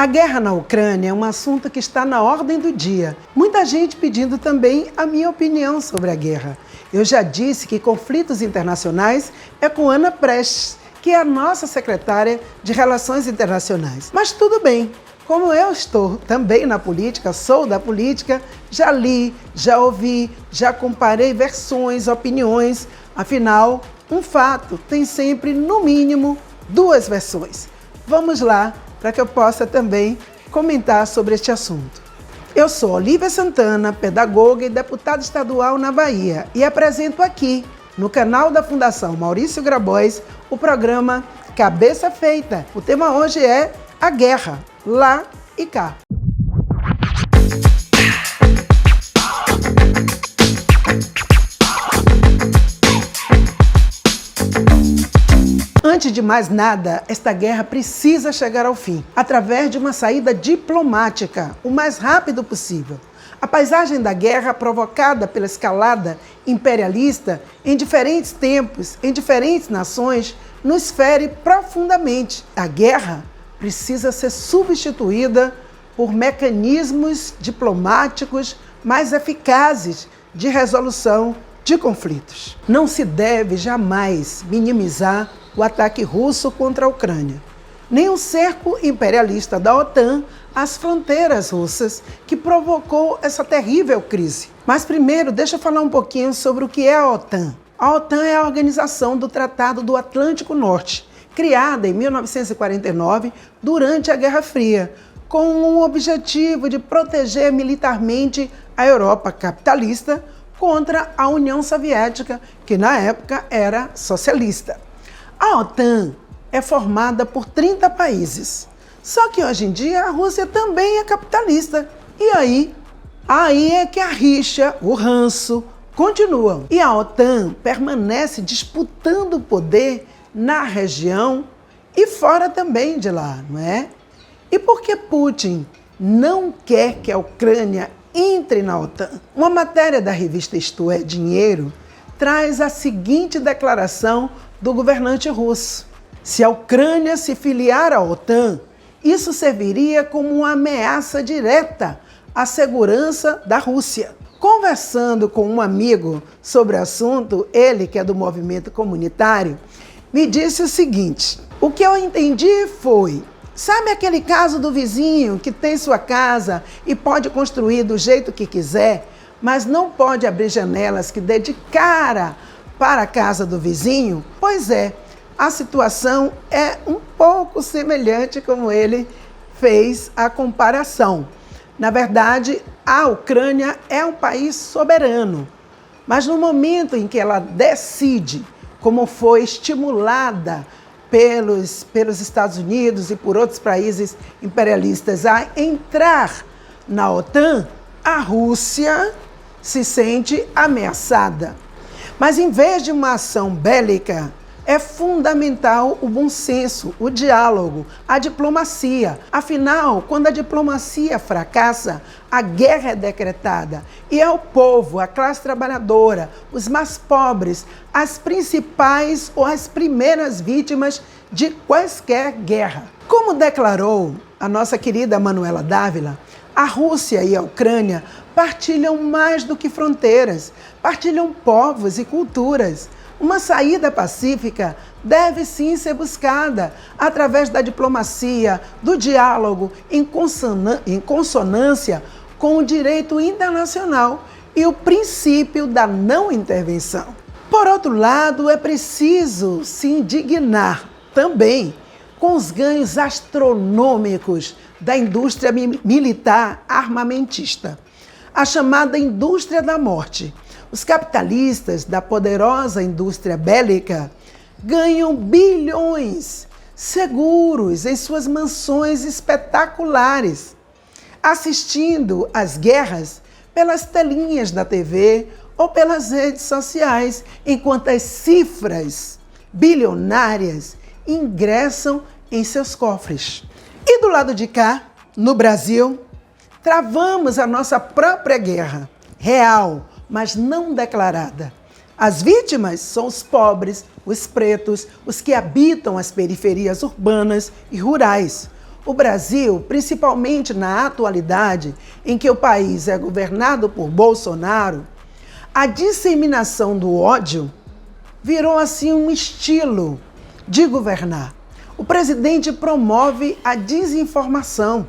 A guerra na Ucrânia é um assunto que está na ordem do dia. Muita gente pedindo também a minha opinião sobre a guerra. Eu já disse que conflitos internacionais é com Ana Prestes, que é a nossa secretária de Relações Internacionais. Mas tudo bem, como eu estou também na política, sou da política, já li, já ouvi, já comparei versões, opiniões. Afinal, um fato tem sempre, no mínimo, duas versões. Vamos lá, para que eu possa também comentar sobre este assunto. Eu sou Olívia Santana, pedagoga e deputada estadual na Bahia e apresento aqui, no canal da Fundação Maurício Grabois, o programa Cabeça Feita. O tema hoje é a guerra, lá e cá. Antes de mais nada, esta guerra precisa chegar ao fim, através de uma saída diplomática, o mais rápido possível. A paisagem da guerra provocada pela escalada imperialista em diferentes tempos, em diferentes nações, nos fere profundamente. A guerra precisa ser substituída por mecanismos diplomáticos mais eficazes de resolução de conflitos. Não se deve jamais minimizar o ataque russo contra a Ucrânia, nem o cerco imperialista da OTAN às fronteiras russas, que provocou essa terrível crise. Mas primeiro, deixa eu falar um pouquinho sobre o que é a OTAN. A OTAN é a Organização do Tratado do Atlântico Norte, criada em 1949 durante a Guerra Fria, com o objetivo de proteger militarmente a Europa capitalista contra a União Soviética, que na época era socialista. A OTAN é formada por 30 países, só que hoje em dia a Rússia também é capitalista. E aí é que a rixa, o ranço, continuam. E a OTAN permanece disputando o poder na região e fora também de lá, não é? E por que Putin não quer que a Ucrânia entre na OTAN? Uma matéria da revista Isto é Dinheiro traz a seguinte declaração do governante russo: se a Ucrânia se filiar à OTAN, isso serviria como uma ameaça direta à segurança da Rússia. Conversando com um amigo sobre o assunto, ele que é do movimento comunitário, me disse o seguinte: o que eu entendi foi, sabe aquele caso do vizinho que tem sua casa e pode construir do jeito que quiser, mas não pode abrir janelas que dê de cara para a casa do vizinho? Pois é, a situação é um pouco semelhante como ele fez a comparação. Na verdade, a Ucrânia é um país soberano, mas no momento em que ela decide, como foi estimulada pelos Estados Unidos e por outros países imperialistas a entrar na OTAN, a Rússia se sente ameaçada. Mas em vez de uma ação bélica, é fundamental o bom senso, o diálogo, a diplomacia. Afinal, quando a diplomacia fracassa, a guerra é decretada. E é o povo, a classe trabalhadora, os mais pobres, as principais ou as primeiras vítimas de quaisquer guerra. Como declarou a nossa querida Manuela Dávila, a Rússia e a Ucrânia partilham mais do que fronteiras, partilham povos e culturas. Uma saída pacífica deve sim ser buscada através da diplomacia, do diálogo, em consonância com o direito internacional e o princípio da não intervenção. Por outro lado, é preciso se indignar também com os ganhos astronômicos da indústria militar armamentista, a chamada indústria da morte. Os capitalistas da poderosa indústria bélica ganham bilhões seguros em suas mansões espetaculares, assistindo às guerras pelas telinhas da TV ou pelas redes sociais, enquanto as cifras bilionárias ingressam em seus cofres. E do lado de cá, no Brasil, travamos a nossa própria guerra, real, mas não declarada. As vítimas são os pobres, os pretos, os que habitam as periferias urbanas e rurais. O Brasil, principalmente na atualidade em que o país é governado por Bolsonaro, a disseminação do ódio virou assim um estilo de governar. O presidente promove a desinformação,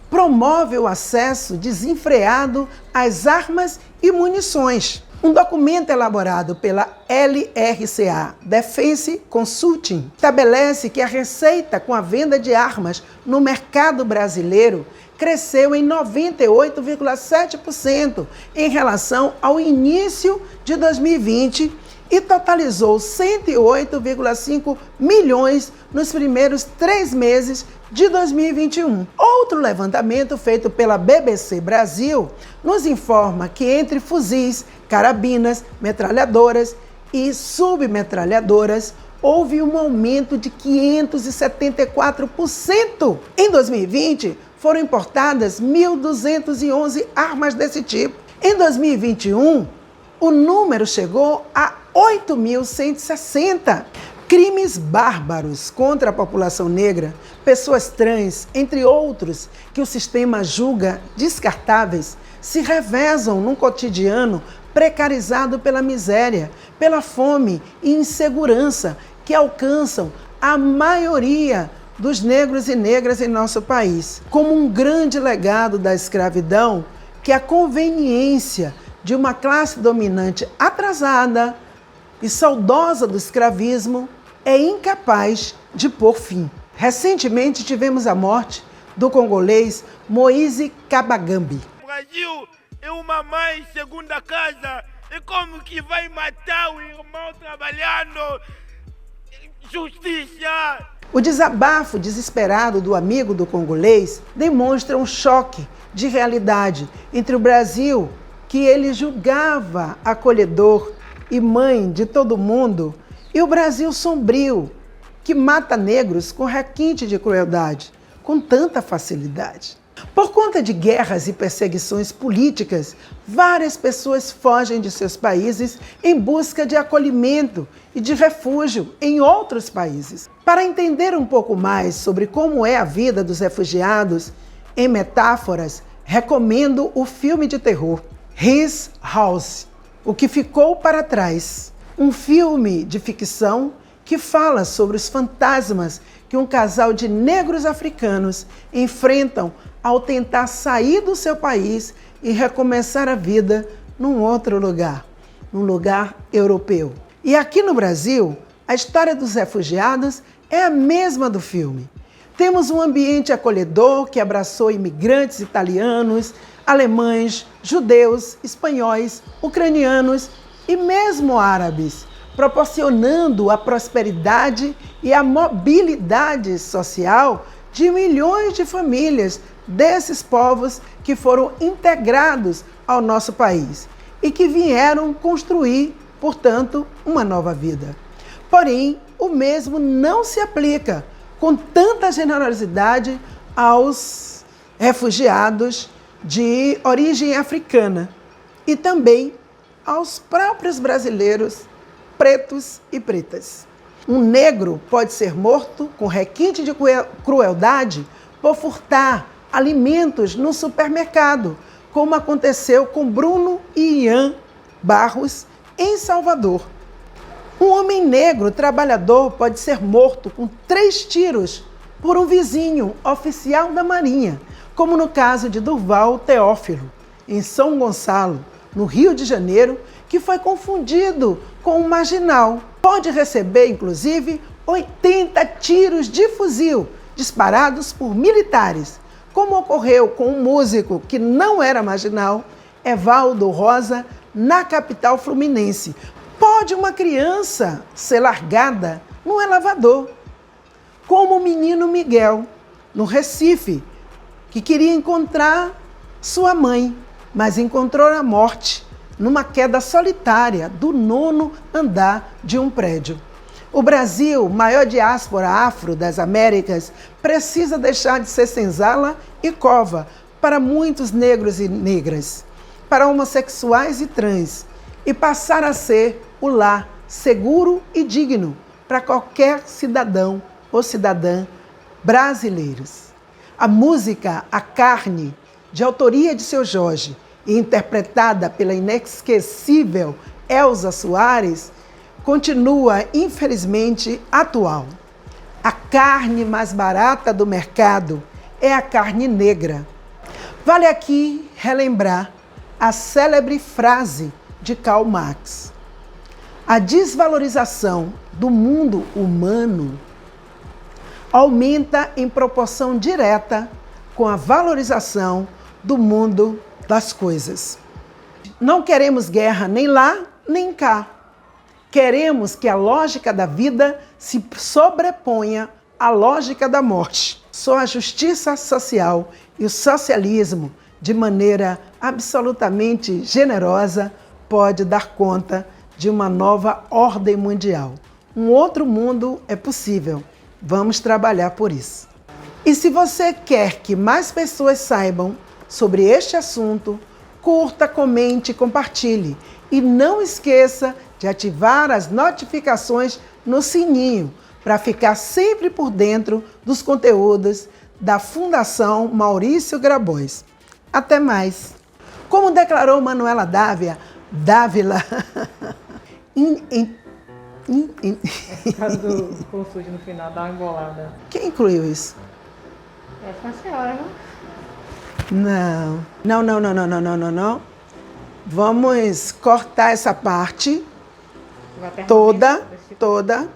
promove o acesso desenfreado às armas e munições. Um documento elaborado pela LRCA, Defense Consulting, estabelece que a receita com a venda de armas no mercado brasileiro cresceu em 98,7% em relação ao início de 2020 e totalizou 108,5 milhões nos primeiros 3 meses de 2021. Outro levantamento feito pela BBC Brasil nos informa que entre fuzis, carabinas, metralhadoras e submetralhadoras houve um aumento de 574%. Em 2020, foram importadas 1.211 armas desse tipo. Em 2021, o número chegou a 8.160. Crimes bárbaros contra a população negra, pessoas trans, entre outros, que o sistema julga descartáveis, se revezam num cotidiano precarizado pela miséria, pela fome e insegurança que alcançam a maioria dos negros e negras em nosso país. Como um grande legado da escravidão, que a conveniência de uma classe dominante atrasada e saudosa do escravismo é incapaz de pôr fim. Recentemente tivemos a morte do congolês Moise Kabagambi. O Brasil é uma mãe segunda casa. E como que vai matar o irmão trabalhando? Justiça! O desabafo desesperado do amigo do congolês demonstra um choque de realidade entre o Brasil, que ele julgava acolhedor e mãe de todo mundo, e o Brasil sombrio, que mata negros com requinte de crueldade, com tanta facilidade. Por conta de guerras e perseguições políticas, várias pessoas fogem de seus países em busca de acolhimento e de refúgio em outros países. Para entender um pouco mais sobre como é a vida dos refugiados, em metáforas, recomendo o filme de terror His House, O que Ficou para Trás, um filme de ficção que fala sobre os fantasmas que um casal de negros africanos enfrentam ao tentar sair do seu país e recomeçar a vida num outro lugar, num lugar europeu. E aqui no Brasil, a história dos refugiados é a mesma do filme. Temos um ambiente acolhedor que abraçou imigrantes italianos, alemães, judeus, espanhóis, ucranianos e mesmo árabes, proporcionando a prosperidade e a mobilidade social de milhões de famílias desses povos que foram integrados ao nosso país e que vieram construir, portanto, uma nova vida. Porém, o mesmo não se aplica com tanta generosidade aos refugiados de origem africana e também aos próprios brasileiros pretos e pretas. Um negro pode ser morto com requinte de crueldade por furtar alimentos no supermercado, como aconteceu com Bruno e Ian Barros em Salvador. Um homem negro trabalhador pode ser morto com 3 tiros por um vizinho oficial da Marinha, como no caso de Durval Teófilo, em São Gonçalo, no Rio de Janeiro, que foi confundido com um marginal. Pode receber, inclusive, 80 tiros de fuzil disparados por militares, como ocorreu com um músico que não era marginal, Evaldo Rosa, na capital fluminense. Pode uma criança ser largada num elevador, como o menino Miguel, no Recife, que queria encontrar sua mãe, mas encontrou a morte numa queda solitária do 9º andar de um prédio. O Brasil, maior diáspora afro das Américas, precisa deixar de ser senzala e cova para muitos negros e negras, para homossexuais e trans, e passar a ser o lar seguro e digno para qualquer cidadão ou cidadã brasileiros. A música A Carne, de autoria de Seu Jorge e interpretada pela inesquecível Elza Soares, continua, infelizmente, atual. A carne mais barata do mercado é a carne negra. Vale aqui relembrar a célebre frase de Karl Marx: a desvalorização do mundo humano aumenta em proporção direta com a valorização do mundo das coisas. Não queremos guerra nem lá, nem cá. Queremos que a lógica da vida se sobreponha à lógica da morte. Só a justiça social e o socialismo, de maneira absolutamente generosa, pode dar conta de uma nova ordem mundial. Um outro mundo é possível. Vamos trabalhar por isso. E se você quer que mais pessoas saibam sobre este assunto, curta, comente e compartilhe. E não esqueça de ativar as notificações no sininho para ficar sempre por dentro dos conteúdos da Fundação Maurício Grabois. Até mais! Como declarou Manuela Dávila, Por causa do consulde no final, dá uma embolada. Quem incluiu isso? É com a senhora, não? Não. Vamos cortar essa parte Vai terminar toda, desse tipo. toda.